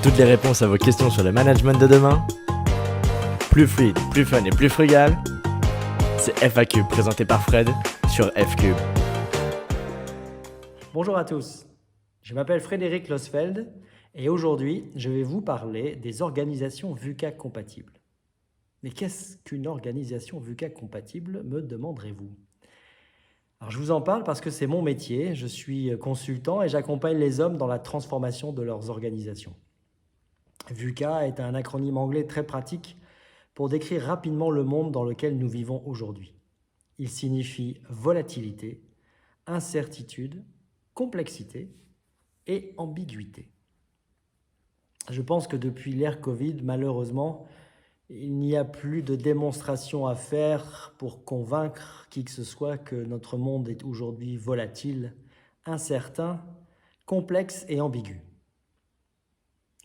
Toutes les réponses à vos questions sur le management de demain. Plus fluide, plus fun et plus frugal. C'est FACube présenté par Fred sur FCube. Bonjour à tous, je m'appelle Frédéric Losfeld et aujourd'hui je vais vous parler des organisations VUCA compatibles. Mais qu'est-ce qu'une organisation VUCA compatible, me demanderez-vous? Alors je vous en parle parce que c'est mon métier, je suis consultant et j'accompagne les hommes dans la transformation de leurs organisations. VUCA est un acronyme anglais très pratique pour décrire rapidement le monde dans lequel nous vivons aujourd'hui. Il signifie volatilité, incertitude, complexité et ambiguïté. Je pense que depuis l'ère Covid, malheureusement, il n'y a plus de démonstration à faire pour convaincre qui que ce soit que notre monde est aujourd'hui volatile, incertain, complexe et ambigu.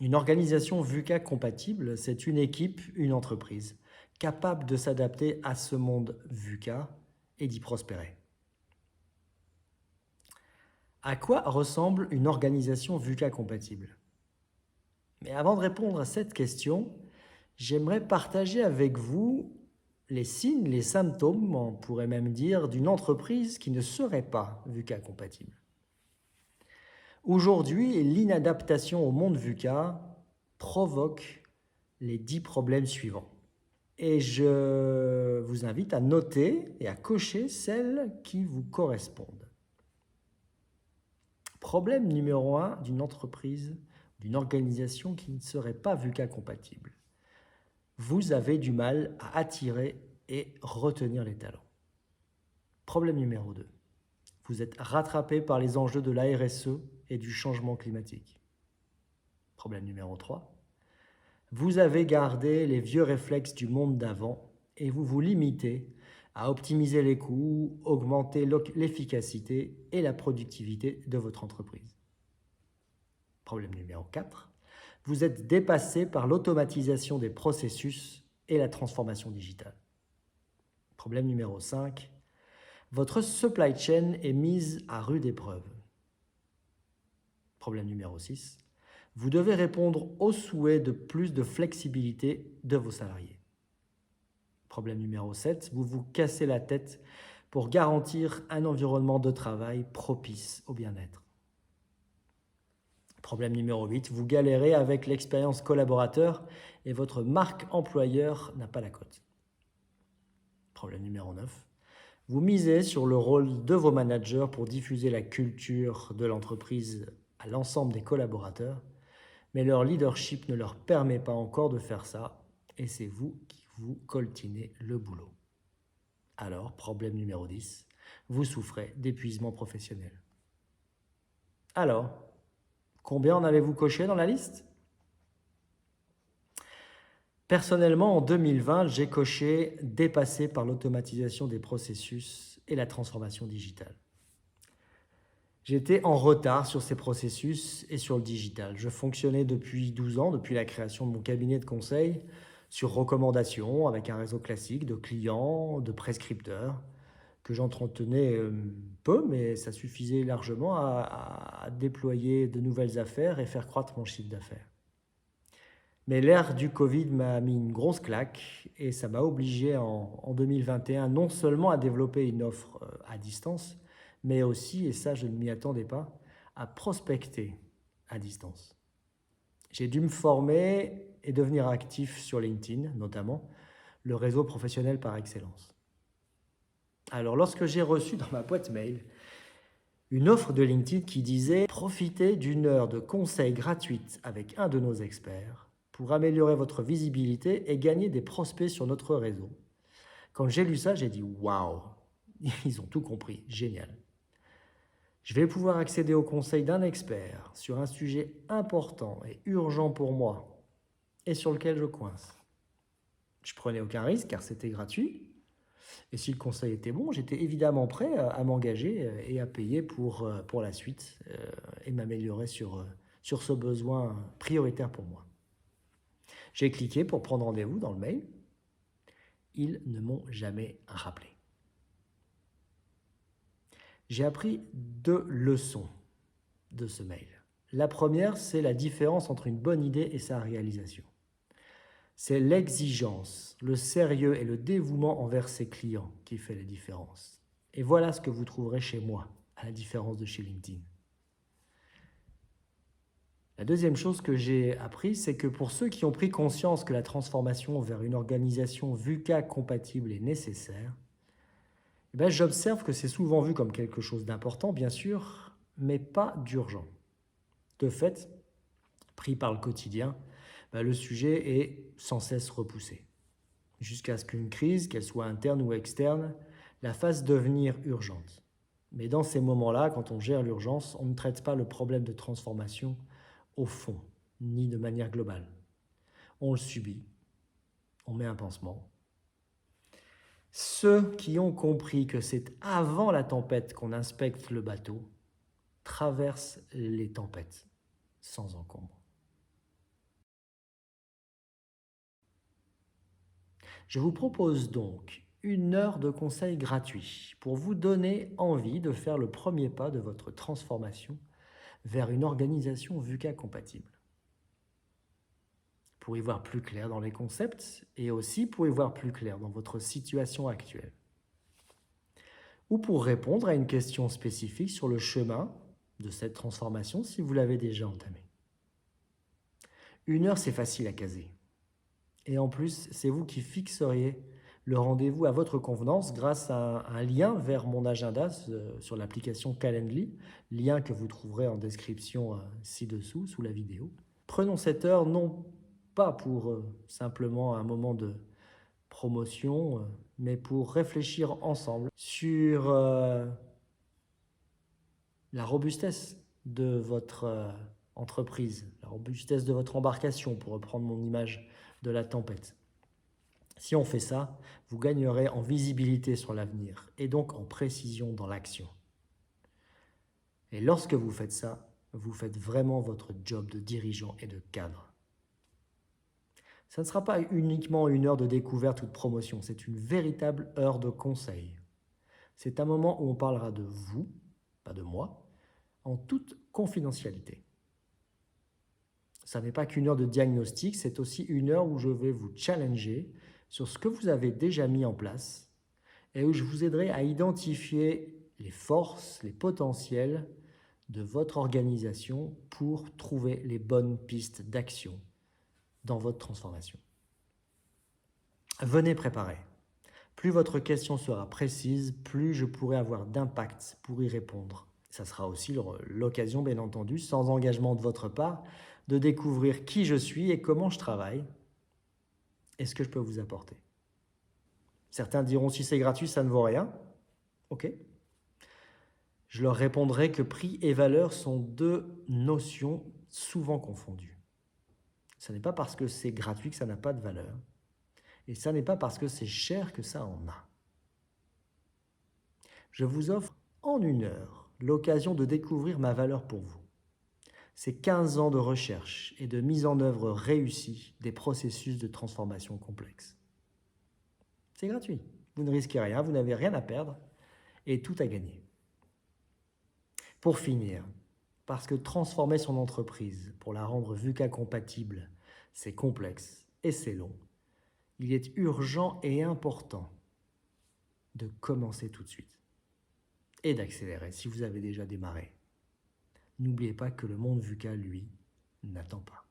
Une organisation VUCA compatible, c'est une équipe, une entreprise, capable de s'adapter à ce monde VUCA et d'y prospérer. À quoi ressemble une organisation VUCA compatible? Mais avant de répondre à cette question, j'aimerais partager avec vous les signes, les symptômes, on pourrait même dire, d'une entreprise qui ne serait pas VUCA compatible. Aujourd'hui, l'inadaptation au monde VUCA provoque les 10 problèmes suivants. Et je vous invite à noter et à cocher celles qui vous correspondent. Problème numéro 1 d'une entreprise, d'une organisation qui ne serait pas VUCA compatible. Vous avez du mal à attirer et retenir les talents. Problème numéro 2. Vous êtes rattrapé par les enjeux de la RSE et du changement climatique. Problème numéro 3. Vous avez gardé les vieux réflexes du monde d'avant et vous vous limitez à optimiser les coûts, augmenter l'efficacité et la productivité de votre entreprise. Problème numéro 4. Vous êtes dépassé par l'automatisation des processus et la transformation digitale. Problème numéro 5. Votre supply chain est mise à rude épreuve. Problème numéro 6. Vous devez répondre aux souhaits de plus de flexibilité de vos salariés. Problème numéro 7. Vous vous cassez la tête pour garantir un environnement de travail propice au bien-être. Problème numéro 8, vous galérez avec l'expérience collaborateur et votre marque employeur n'a pas la cote. Problème numéro 9, vous misez sur le rôle de vos managers pour diffuser la culture de l'entreprise à l'ensemble des collaborateurs, mais leur leadership ne leur permet pas encore de faire ça et c'est vous qui vous coltinez le boulot. Alors, problème numéro 10, vous souffrez d'épuisement professionnel. Alors, combien en avez-vous coché dans la liste? Personnellement, en 2020, j'ai coché « Dépassé par l'automatisation des processus et la transformation digitale ». J'étais en retard sur ces processus et sur le digital. Je fonctionnais depuis 12 ans, depuis la création de mon cabinet de conseil, sur recommandation, avec un réseau classique de clients, de prescripteurs, que j'entretenais peu, mais ça suffisait largement à déployer de nouvelles affaires et faire croître mon chiffre d'affaires. Mais l'ère du Covid m'a mis une grosse claque et ça m'a obligé en 2021 non seulement à développer une offre à distance, mais aussi, et ça je ne m'y attendais pas, à prospecter à distance. J'ai dû me former et devenir actif sur LinkedIn, notamment, le réseau professionnel par excellence. Alors, lorsque j'ai reçu dans ma boîte mail une offre de LinkedIn qui disait « Profitez d'une heure de conseil gratuite avec un de nos experts pour améliorer votre visibilité et gagner des prospects sur notre réseau ». Quand j'ai lu ça, j'ai dit « Waouh, ils ont tout compris, génial ». Je vais pouvoir accéder au conseil d'un expert sur un sujet important et urgent pour moi et sur lequel je coince. Je prenais aucun risque car c'était gratuit. Et si le conseil était bon, j'étais évidemment prêt à m'engager et à payer pour la suite et m'améliorer sur ce besoin prioritaire pour moi. J'ai cliqué pour prendre rendez-vous dans le mail. Ils ne m'ont jamais rappelé. J'ai appris 2 leçons de ce mail. La première, c'est la différence entre une bonne idée et sa réalisation. C'est l'exigence, le sérieux et le dévouement envers ses clients qui fait la différence. Et voilà ce que vous trouverez chez moi, à la différence de chez LinkedIn. La deuxième chose que j'ai appris, c'est que pour ceux qui ont pris conscience que la transformation vers une organisation VUCA compatible est nécessaire, j'observe que c'est souvent vu comme quelque chose d'important, bien sûr, mais pas d'urgent. De fait, pris par le quotidien, le sujet est sans cesse repoussé, jusqu'à ce qu'une crise, qu'elle soit interne ou externe, la fasse devenir urgente. Mais dans ces moments-là, quand on gère l'urgence, on ne traite pas le problème de transformation au fond, ni de manière globale. On le subit, on met un pansement. Ceux qui ont compris que c'est avant la tempête qu'on inspecte le bateau traversent les tempêtes sans encombre. Je vous propose donc 1 heure de conseil gratuit pour vous donner envie de faire le premier pas de votre transformation vers une organisation VUCA compatible. Pour y voir plus clair dans les concepts et aussi pour y voir plus clair dans votre situation actuelle. Ou pour répondre à une question spécifique sur le chemin de cette transformation si vous l'avez déjà entamée. 1 heure, c'est facile à caser. Et en plus, c'est vous qui fixeriez le rendez-vous à votre convenance grâce à un lien vers mon agenda sur l'application Calendly, lien que vous trouverez en description ci-dessous, sous la vidéo. Prenons cette heure non pas pour simplement un moment de promotion, mais pour réfléchir ensemble sur la robustesse de votre entreprise, la robustesse de votre embarcation, pour reprendre mon image de la tempête. Si on fait ça, vous gagnerez en visibilité sur l'avenir et donc en précision dans l'action. Et lorsque vous faites ça, vous faites vraiment votre job de dirigeant et de cadre. Ça ne sera pas uniquement 1 heure de découverte ou de promotion, c'est une véritable heure de conseil. C'est un moment où on parlera de vous, pas de moi, en toute confidentialité. Ça n'est pas qu'1 heure de diagnostic, c'est aussi 1 heure où je vais vous challenger sur ce que vous avez déjà mis en place et où je vous aiderai à identifier les forces, les potentiels de votre organisation pour trouver les bonnes pistes d'action dans votre transformation. Venez préparer. Plus votre question sera précise, plus je pourrai avoir d'impact pour y répondre. Ça sera aussi l'occasion, bien entendu, sans engagement de votre part, de découvrir qui je suis et comment je travaille et ce que je peux vous apporter. Certains diront, si c'est gratuit, ça ne vaut rien. Ok. Je leur répondrai que prix et valeur sont 2 notions souvent confondues. Ce n'est pas parce que c'est gratuit que ça n'a pas de valeur. Et ça n'est pas parce que c'est cher que ça en a. Je vous offre en 1 heure l'occasion de découvrir ma valeur pour vous. C'est 15 ans de recherche et de mise en œuvre réussie des processus de transformation complexes. C'est gratuit. Vous ne risquez rien, vous n'avez rien à perdre et tout à gagner. Pour finir, parce que transformer son entreprise pour la rendre VUCA compatible, c'est complexe et c'est long, il est urgent et important de commencer tout de suite et d'accélérer si vous avez déjà démarré. N'oubliez pas que le monde VUCA, lui, n'attend pas.